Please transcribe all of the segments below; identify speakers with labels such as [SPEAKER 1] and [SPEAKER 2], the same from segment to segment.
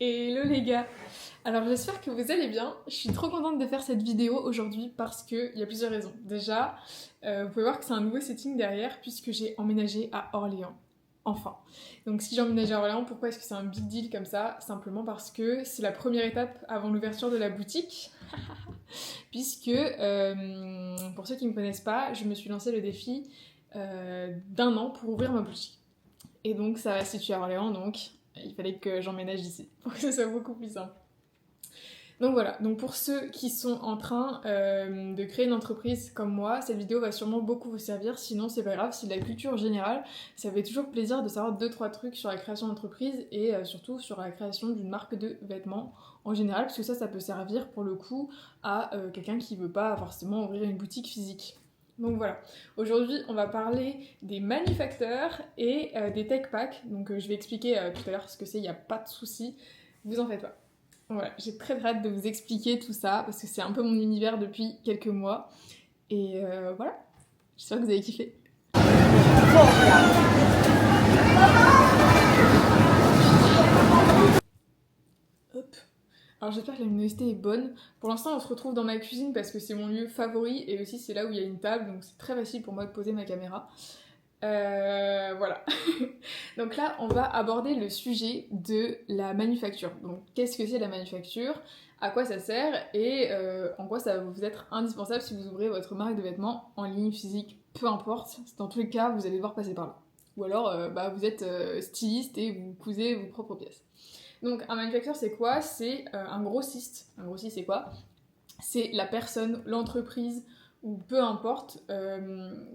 [SPEAKER 1] Hello les gars. Alors j'espère que vous allez bien. Je suis trop contente de faire cette vidéo aujourd'hui parce qu'il y a plusieurs raisons. Déjà, vous pouvez voir que c'est un nouveau setting derrière puisque j'ai emménagé à Orléans. Enfin. Donc si j'ai emménagé à Orléans, pourquoi est-ce que c'est un big deal comme ça? Simplement parce que c'est la première étape avant l'ouverture de la boutique. Puisque, pour ceux qui ne me connaissent pas, je me suis lancé le défi d'un an pour ouvrir ma boutique. Et donc ça va se situer à Orléans, donc il fallait que j'emménage d'ici pour que ce soit beaucoup plus simple. Donc voilà, donc pour ceux qui sont en train de créer une entreprise comme moi, cette vidéo va sûrement beaucoup vous servir, sinon c'est pas grave, c'est de la culture générale, ça fait toujours plaisir de savoir 2-3 trucs sur la création d'entreprise et surtout sur la création d'une marque de vêtements en général, parce que ça peut servir pour le coup à quelqu'un qui veut pas forcément ouvrir une boutique physique. Donc voilà, aujourd'hui on va parler des manufacteurs et des tech packs, donc je vais expliquer tout à l'heure ce que c'est, il n'y a pas de souci, vous en faites pas. Voilà, j'ai très hâte de vous expliquer tout ça parce que c'est un peu mon univers depuis quelques mois. Et voilà, j'espère que vous avez kiffé. Hop. Alors j'espère que la luminosité est bonne. Pour l'instant on se retrouve dans ma cuisine parce que c'est mon lieu favori et aussi c'est là où il y a une table donc c'est très facile pour moi de poser ma caméra. Voilà. Donc là, on va aborder le sujet de la manufacture. Donc, qu'est-ce que c'est la manufacture? À quoi ça sert? Et en quoi ça va vous être indispensable si vous ouvrez votre marque de vêtements en ligne, physique, peu importe. Dans tous les cas, vous allez devoir passer par là. Ou alors, vous êtes styliste et vous cousez vos propres pièces. Donc, un manufacture, c'est quoi? C'est un grossiste. Un grossiste, c'est quoi? C'est la personne, l'entreprise ou peu importe,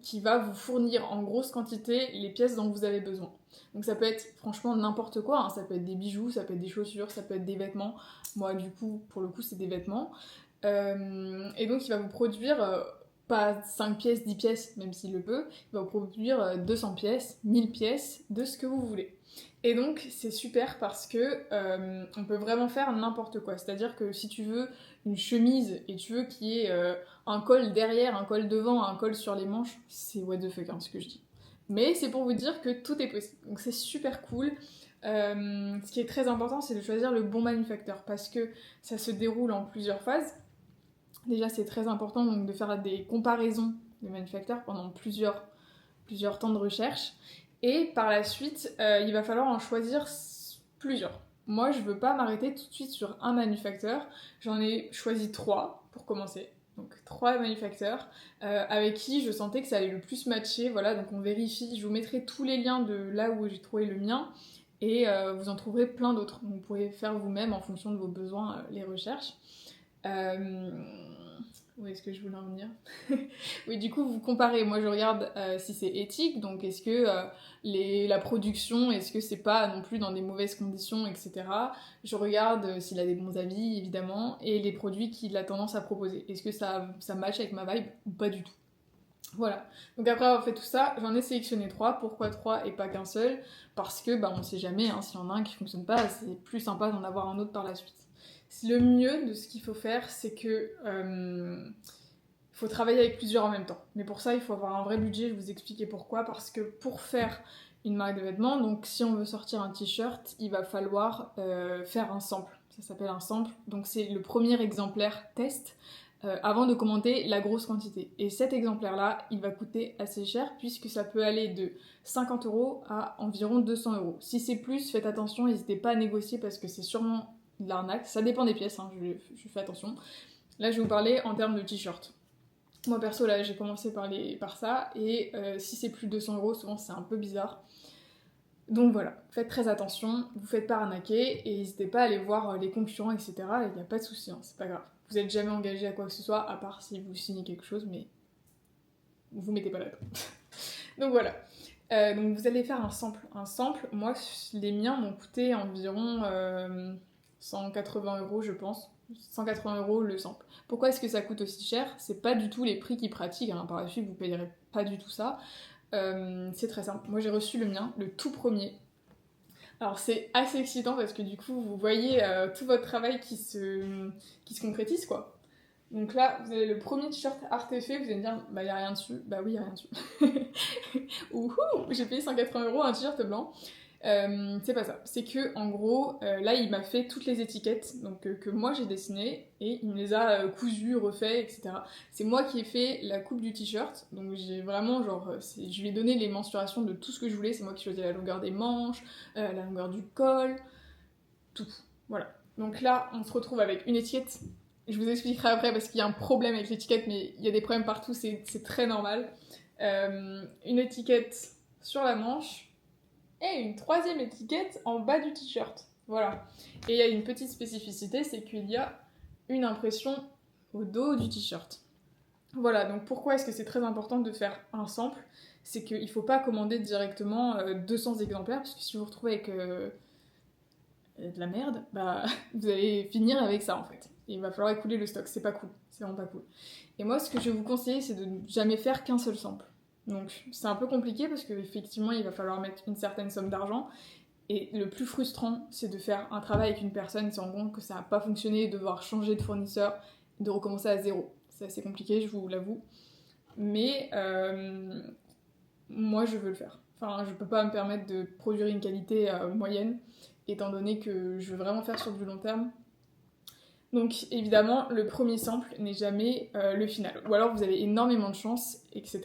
[SPEAKER 1] qui va vous fournir en grosse quantité les pièces dont vous avez besoin. Donc ça peut être franchement n'importe quoi, hein. Ça peut être des bijoux, ça peut être des chaussures, ça peut être des vêtements. Moi du coup, pour le coup, c'est des vêtements. Et donc il va vous produire pas 5 pièces, 10 pièces, même s'il le peut, il va vous produire 200 pièces, 1000 pièces, de ce que vous voulez. Et donc c'est super parce que on peut vraiment faire n'importe quoi. C'est-à-dire que si tu veux une chemise et tu veux qu'il y ait un col derrière, un col devant, un col sur les manches, c'est what the fuck hein, ce que je dis. Mais c'est pour vous dire que tout est possible. Donc c'est super cool. Ce qui est très important, c'est de choisir le bon manufacteur parce que ça se déroule en plusieurs phases. Déjà, c'est très important donc, de faire des comparaisons de manufacteurs pendant plusieurs temps de recherche. Et par la suite, il va falloir en choisir plusieurs. Moi, je veux pas m'arrêter tout de suite sur un manufacteur. J'en ai choisi 3 pour commencer. Donc 3 manufacteurs avec qui je sentais que ça allait le plus matcher. Voilà, donc on vérifie. Je vous mettrai tous les liens de là où j'ai trouvé le mien. Et vous en trouverez plein d'autres. Donc vous pouvez faire vous-même en fonction de vos besoins les recherches. Où est-ce que je voulais en venir? Oui, du coup, vous comparez. Moi, je regarde si c'est éthique, donc est-ce que la production, est-ce que c'est pas non plus dans des mauvaises conditions, etc. Je regarde s'il a des bons avis, évidemment, et les produits qu'il a tendance à proposer. Est-ce que ça match avec ma vibe ou pas du tout? Voilà. Donc après avoir fait tout ça, j'en ai sélectionné 3. Pourquoi 3 et pas qu'un seul? Parce que on sait jamais, hein, s'il y en a un qui fonctionne pas, c'est plus sympa d'en avoir un autre par la suite. Le mieux de ce qu'il faut faire, c'est que faut travailler avec plusieurs en même temps. Mais pour ça, il faut avoir un vrai budget, je vais vous expliquer pourquoi. Parce que pour faire une marque de vêtements, donc si on veut sortir un t-shirt, il va falloir faire un sample. Ça s'appelle un sample. Donc c'est le premier exemplaire test avant de commander la grosse quantité. Et cet exemplaire-là, il va coûter assez cher puisque ça peut aller de 50 € à environ 200 €. Si c'est plus, faites attention, n'hésitez pas à négocier parce que c'est sûrement de l'arnaque. Ça dépend des pièces, hein, je fais attention. Là, je vais vous parler en termes de t-shirt. Moi perso, là, j'ai commencé par ça, et si c'est plus de 200 €, souvent c'est un peu bizarre. Donc voilà, faites très attention, vous faites pas arnaquer, et n'hésitez pas à aller voir les concurrents, etc. Il n'y a pas de souci, hein, c'est pas grave. Vous n'êtes jamais engagé à quoi que ce soit, à part si vous signez quelque chose, mais vous mettez pas là-dedans. Donc voilà. Donc vous allez faire un sample. Un sample, moi, les miens m'ont coûté environ 180 € je pense. 180 € le sample. Pourquoi est-ce que ça coûte aussi cher? C'est pas du tout les prix qu'ils pratiquent, hein. Par la suite vous payerez pas du tout ça. C'est très simple. Moi j'ai reçu le mien, le tout premier. Alors c'est assez excitant parce que du coup vous voyez tout votre travail qui se concrétise quoi. Donc là, vous avez le premier t-shirt artefact, vous allez me dire, y a rien dessus. Bah oui, y a rien dessus. Ouhou, j'ai payé 180 € un t-shirt blanc. C'est pas ça. C'est que en gros, là, il m'a fait toutes les étiquettes donc que moi j'ai dessinées et il me les a cousues, refait, etc. C'est moi qui ai fait la coupe du t-shirt, donc j'ai vraiment genre, je lui ai donné les mensurations de tout ce que je voulais. C'est moi qui choisis la longueur des manches, la longueur du col, tout. Voilà. Donc là, on se retrouve avec une étiquette. Je vous expliquerai après parce qu'il y a un problème avec l'étiquette, mais il y a des problèmes partout, c'est très normal. Une étiquette sur la manche et une troisième étiquette en bas du t-shirt. Voilà. Et il y a une petite spécificité, c'est qu'il y a une impression au dos du t-shirt. Voilà, donc pourquoi est-ce que c'est très important de faire un sample? C'est qu'il ne faut pas commander directement 200 exemplaires, parce que si vous vous retrouvez avec de la merde, bah vous allez finir avec ça en fait. Et il va falloir écouler le stock, c'est pas cool, c'est vraiment pas cool. Et moi, ce que je vais vous conseiller, c'est de ne jamais faire qu'un seul sample. Donc c'est un peu compliqué parce qu'effectivement, il va falloir mettre une certaine somme d'argent. Et le plus frustrant, c'est de faire un travail avec une personne, se rendre compte que ça n'a pas fonctionné, devoir changer de fournisseur, de recommencer à zéro. C'est assez compliqué, je vous l'avoue. Mais moi, je veux le faire. Enfin, je peux pas me permettre de produire une qualité moyenne, étant donné que je veux vraiment faire sur du long terme. Donc évidemment, le premier sample n'est jamais le final. Ou alors vous avez énormément de chance, etc.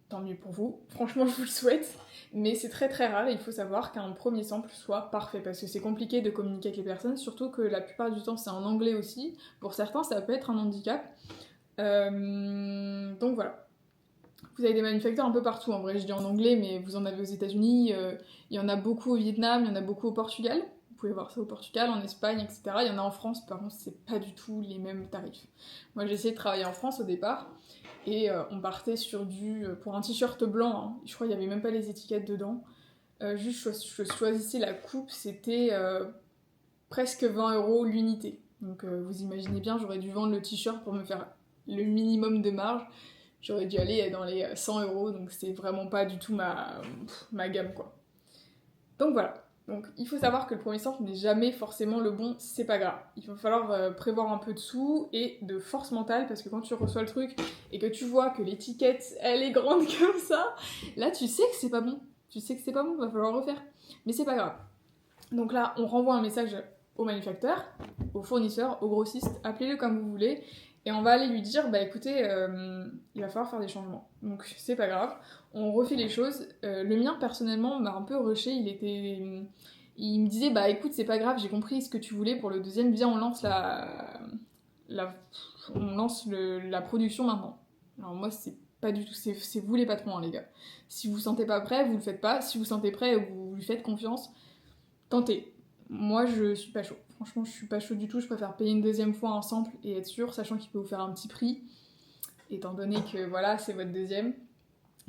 [SPEAKER 1] Tant mieux pour vous. Franchement, je vous le souhaite. Mais c'est très très rare et il faut savoir qu'un premier sample soit parfait parce que c'est compliqué de communiquer avec les personnes, surtout que la plupart du temps c'est en anglais aussi. Pour certains, ça peut être un handicap. Donc voilà. Vous avez des manufactures un peu partout, en vrai je dis en anglais, mais vous en avez aux États-Unis, il y en a beaucoup au Vietnam, il y en a beaucoup au Portugal. Vous pouvez voir ça au Portugal, en Espagne, etc. Il y en a en France, par contre c'est pas du tout les mêmes tarifs. Moi j'ai essayé de travailler en France au départ, et on partait sur pour un t-shirt blanc, hein, je crois qu'il y avait même pas les étiquettes dedans. Juste je choisissais la coupe, c'était presque 20 € l'unité. Donc vous imaginez bien, j'aurais dû vendre le t-shirt pour me faire le minimum de marge. J'aurais dû aller dans les 100 €, donc c'est vraiment pas du tout ma gamme, quoi. Donc voilà. Donc il faut savoir que le premier sample n'est jamais forcément le bon, c'est pas grave. Il va falloir prévoir un peu de sous et de force mentale, parce que quand tu reçois le truc et que tu vois que l'étiquette, elle est grande comme ça, là tu sais que c'est pas bon. Tu sais que c'est pas bon, va falloir refaire. Mais c'est pas grave. Donc là, on renvoie un message au manufacteur, au fournisseur, au grossiste, appelez-le comme vous voulez, et on va aller lui dire, bah écoutez, il va falloir faire des changements. Donc c'est pas grave, on refait les choses. Le mien, personnellement, m'a un peu rushé, il me disait, bah écoute, c'est pas grave, j'ai compris ce que tu voulais pour le deuxième, viens, on lance la production maintenant. Alors moi, c'est pas du tout, c'est vous les patrons, hein, les gars. Si vous sentez pas prêt, vous le faites pas. Si vous sentez prêt, vous lui faites confiance. Tentez. Moi, je suis pas chaud. Franchement, je suis pas chaud du tout. Je préfère payer une deuxième fois un sample et être sûr, sachant qu'il peut vous faire un petit prix, étant donné que voilà, c'est votre deuxième.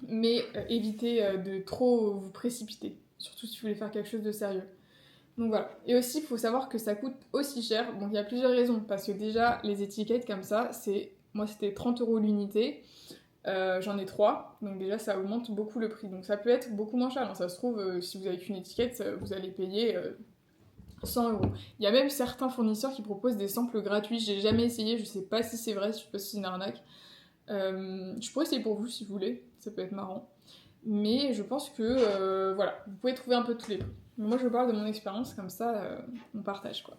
[SPEAKER 1] Mais évitez de trop vous précipiter, surtout si vous voulez faire quelque chose de sérieux. Donc voilà. Et aussi, il faut savoir que ça coûte aussi cher. Donc il y a plusieurs raisons. Parce que déjà, les étiquettes comme ça, moi c'était 30 € l'unité. J'en ai 3, donc déjà ça augmente beaucoup le prix. Donc ça peut être beaucoup moins cher. Alors, ça se trouve, si vous avez qu'une étiquette, vous allez payer 100 €. Il y a même certains fournisseurs qui proposent des samples gratuits. J'ai jamais essayé, je sais pas si c'est vrai, je sais pas si c'est une arnaque. Je pourrais essayer pour vous si vous voulez, ça peut être marrant. Mais je pense que voilà, vous pouvez trouver un peu tous les prix. Mais moi je parle de mon expérience, comme ça on partage quoi.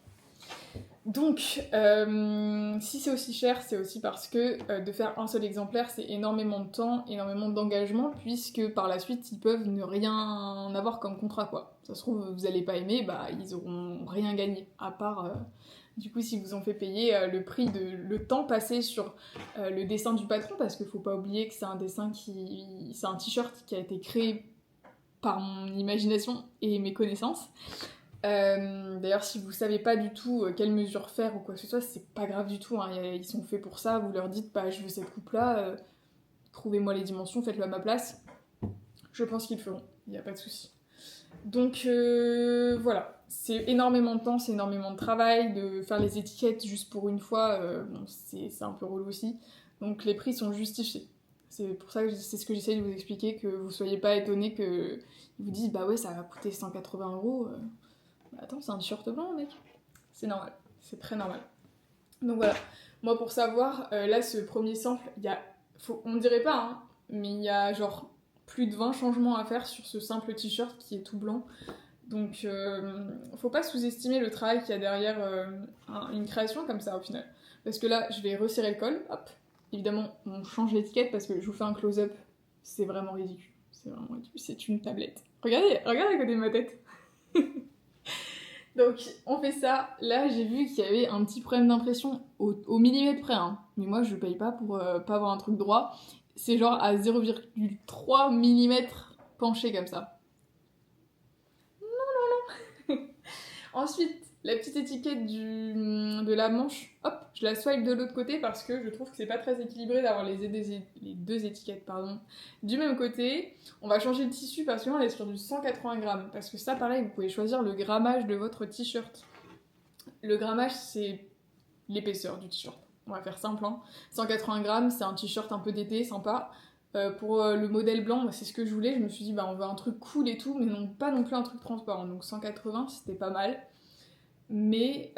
[SPEAKER 1] Donc, si c'est aussi cher, c'est aussi parce que de faire un seul exemplaire, c'est énormément de temps, énormément d'engagement, puisque par la suite, ils peuvent ne rien avoir comme contrat, quoi. Ça se trouve, vous allez pas aimer, bah ils auront rien gagné, à part, du coup, si vous ont fait payer le prix le temps passé sur le dessin du patron, parce qu'il faut pas oublier que c'est un c'est un t-shirt qui a été créé par mon imagination et mes connaissances. D'ailleurs, si vous savez pas du tout quelle mesure faire ou quoi que ce soit, c'est pas grave du tout, hein. Ils sont faits pour ça. Vous leur dites, bah je veux cette coupe-là, trouvez-moi les dimensions, faites-le à ma place. Je pense qu'ils le feront, il n'y a pas de souci. Donc voilà, c'est énormément de temps, c'est énormément de travail, de faire les étiquettes juste pour une fois, bon, c'est un peu relou aussi. Donc les prix sont justifiés. C'est pour ça que c'est ce que j'essaie de vous expliquer, que vous soyez pas étonnés qu'ils vous disent, bah ouais, ça va coûter 180 €. Bah attends, c'est un t-shirt blanc, mec. C'est normal, c'est très normal. Donc voilà, moi pour savoir, là ce premier sample, on dirait pas, hein, mais il y a genre plus de 20 changements à faire sur ce simple t-shirt qui est tout blanc. Donc faut pas sous-estimer le travail qu'il y a derrière une création comme ça au final. Parce que là, je vais resserrer le col, hop. Évidemment, on change l'étiquette parce que je vous fais un close-up, c'est vraiment ridicule. C'est vraiment ridicule, c'est une tablette. Regardez à côté de ma tête. Donc on fait ça, là j'ai vu qu'il y avait un petit problème d'impression au millimètre près, hein. Mais moi je paye pas pour pas avoir un truc droit, c'est genre à 0,3 mm penché comme ça. Ensuite, la petite étiquette de la manche, hop, je la swipe de l'autre côté parce que je trouve que c'est pas très équilibré d'avoir les deux étiquettes du même côté. On va changer le tissu parce que là on est sur du 180 grammes. Parce que ça, pareil, vous pouvez choisir le grammage de votre t-shirt. Le grammage, c'est l'épaisseur du t-shirt. On va faire simple, hein. 180 grammes, c'est un t-shirt un peu d'été, sympa. Pour le modèle blanc, c'est ce que je voulais. Je me suis dit, on veut un truc cool et tout, mais non, pas non plus un truc transparent. Donc 180, c'était pas mal. Mais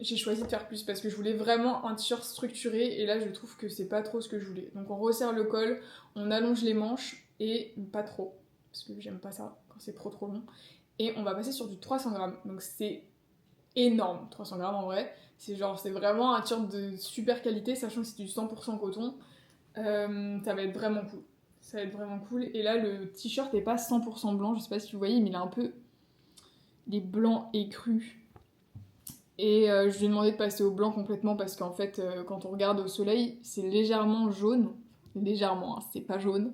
[SPEAKER 1] j'ai choisi de faire plus parce que je voulais vraiment un t-shirt structuré et là je trouve que c'est pas trop ce que je voulais. Donc on resserre le col, on allonge les manches et pas trop parce que j'aime pas ça quand c'est trop long. Et on va passer sur du 300 grammes. Donc c'est énorme, 300 grammes en vrai. C'est vraiment un t-shirt de super qualité, sachant que c'est du 100% coton. Ça va être vraiment cool. Ça va être vraiment cool. Et là le t-shirt est pas 100% blanc, je sais pas si vous voyez, mais il est un peu... Il est blanc et cru. Et je lui ai demandé de passer au blanc complètement parce qu'en fait, quand on regarde au soleil, c'est légèrement jaune. Légèrement, hein, c'est pas jaune.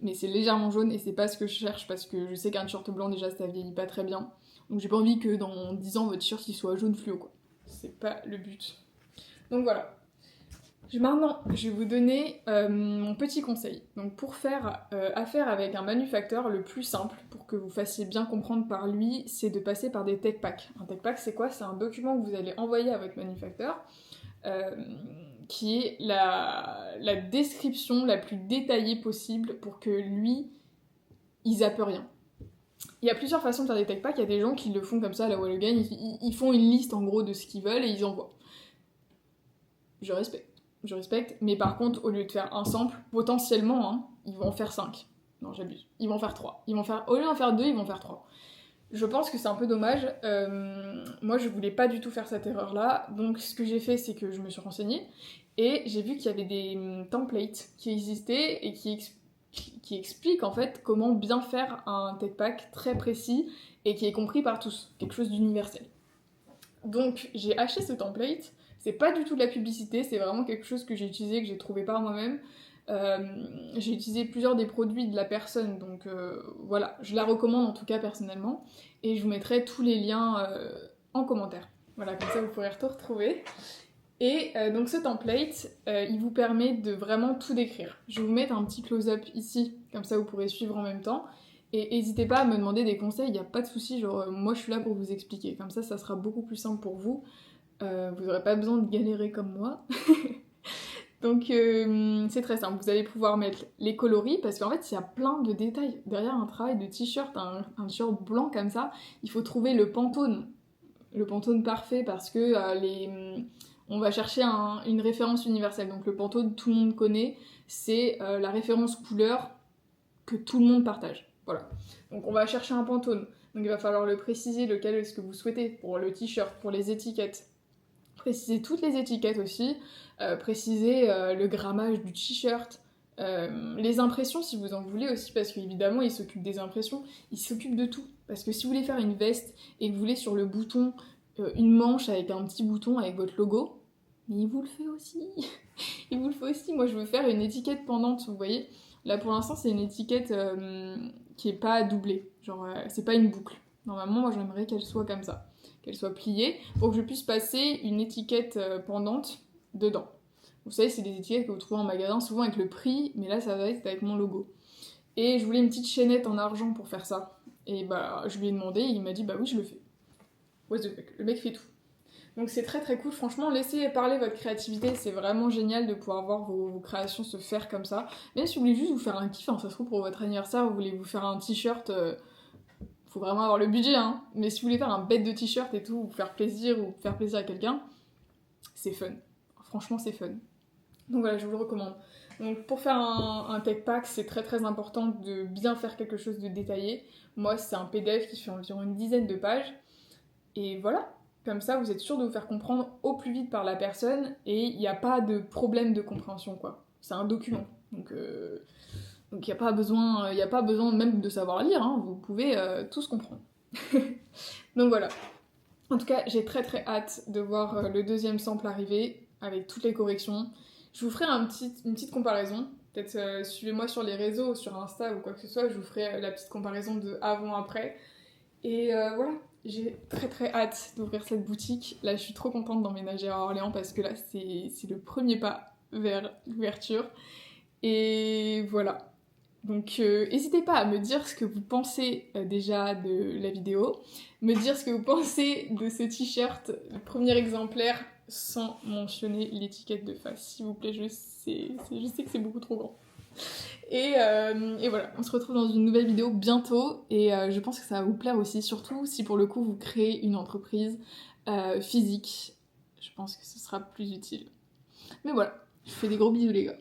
[SPEAKER 1] Mais c'est légèrement jaune et c'est pas ce que je cherche parce que je sais qu'un t-shirt blanc, déjà, ça vieillit pas très bien. Donc j'ai pas envie que dans 10 ans, votre t-shirt il soit jaune fluo, quoi. C'est pas le but. Donc voilà. Maintenant, je vais vous donner mon petit conseil. Donc pour faire affaire avec un manufacteur, le plus simple, pour que vous fassiez bien comprendre par lui, c'est de passer par des tech packs. Un tech pack, c'est quoi? C'est un document que vous allez envoyer à votre manufacteur, qui est la description la plus détaillée possible pour que lui, il zappe rien. Il y a plusieurs façons de faire des tech packs. Il y a des gens qui le font comme ça, la Wall Again, ils font une liste en gros de ce qu'ils veulent et ils envoient. Je respecte, mais par contre, au lieu de faire un sample, potentiellement, hein, ils vont en faire 5. Non, j'abuse. Ils vont en faire 3. Au lieu d'en faire 2, ils vont en faire 3. Je pense que c'est un peu dommage. Moi, je voulais pas du tout faire cette erreur-là. Donc, ce que j'ai fait, c'est que je me suis renseignée et j'ai vu qu'il y avait des templates qui existaient et qui expliquent en fait comment bien faire un tech pack très précis et qui est compris par tous. Quelque chose d'universel. Donc, j'ai acheté ce template. C'est pas du tout de la publicité, c'est vraiment quelque chose que j'ai utilisé, que j'ai trouvé par moi-même. J'ai utilisé plusieurs des produits de la personne, donc voilà, je la recommande en tout cas personnellement. Et je vous mettrai tous les liens en commentaire. Voilà, comme ça vous pourrez tout retrouver. Et donc ce template, il vous permet de vraiment tout décrire. Je vais vous mettre un petit close-up ici, comme ça vous pourrez suivre en même temps. Et n'hésitez pas à me demander des conseils, il n'y a pas de souci, genre moi je suis là pour vous expliquer. Comme ça sera beaucoup plus simple pour vous. Vous n'aurez pas besoin de galérer comme moi. Donc c'est très simple, vous allez pouvoir mettre les coloris parce qu'en fait il y a plein de détails. Derrière un travail de t-shirt, un t-shirt blanc comme ça, il faut trouver le pantone parfait parce que on va chercher une référence universelle. Donc le pantone tout le monde connaît, c'est la référence couleur que tout le monde partage. Voilà. Donc on va chercher un pantone. Donc il va falloir le préciser, lequel est-ce que vous souhaitez pour le t-shirt, pour les étiquettes. Préciser toutes les étiquettes aussi, préciser le grammage du t-shirt, les impressions si vous en voulez aussi, parce qu'évidemment il s'occupe des impressions, il s'occupe de tout. Parce que si vous voulez faire une veste et que vous voulez sur le bouton une manche avec un petit bouton avec votre logo, mais il vous le fait aussi. Il vous le fait aussi. Moi je veux faire une étiquette pendante, vous voyez. Là pour l'instant c'est une étiquette qui est pas doublée, genre c'est pas une boucle. Normalement moi j'aimerais qu'elle soit comme ça, qu'elle soit pliée, pour que je puisse passer une étiquette pendante dedans. Vous savez, c'est des étiquettes que vous trouvez en magasin, souvent avec le prix, mais là ça va être avec mon logo. Et je voulais une petite chaînette en argent pour faire ça. Et bah je lui ai demandé, et il m'a dit bah oui je le fais. What the fuck, le mec fait tout. Donc c'est très très cool, franchement laissez parler votre créativité, c'est vraiment génial de pouvoir voir vos créations se faire comme ça. Même si vous voulez juste vous faire un kiff, hein, ça se trouve pour votre anniversaire, vous voulez vous faire un t-shirt... faut vraiment avoir le budget, hein. Mais si vous voulez faire un bête de t-shirt et tout, ou faire plaisir à quelqu'un, c'est fun. Franchement, c'est fun. Donc voilà, je vous le recommande. Donc pour faire un tech pack, c'est très très important de bien faire quelque chose de détaillé. Moi, c'est un PDF qui fait environ une dizaine de pages. Et voilà, comme ça, vous êtes sûr de vous faire comprendre au plus vite par la personne et il n'y a pas de problème de compréhension, quoi. C'est un document. Donc il n'y a pas besoin même de savoir lire, hein. Vous pouvez tous comprendre. Donc voilà. En tout cas, j'ai très très hâte de voir le deuxième sample arriver avec toutes les corrections. Je vous ferai une petite comparaison. Peut-être suivez-moi sur les réseaux, sur Insta ou quoi que ce soit, je vous ferai la petite comparaison de avant-après. Et voilà, j'ai très très hâte d'ouvrir cette boutique. Là, je suis trop contente d'emménager à Orléans parce que là, c'est le premier pas vers l'ouverture. Et voilà. Donc n'hésitez pas à me dire ce que vous pensez déjà de la vidéo, me dire ce que vous pensez de ce t-shirt, le premier exemplaire, sans mentionner l'étiquette de face, s'il vous plaît, je sais que c'est beaucoup trop grand. Et voilà, on se retrouve dans une nouvelle vidéo bientôt, et je pense que ça va vous plaire aussi, surtout si pour le coup vous créez une entreprise physique, je pense que ce sera plus utile. Mais voilà, je vous fais des gros bisous les gars.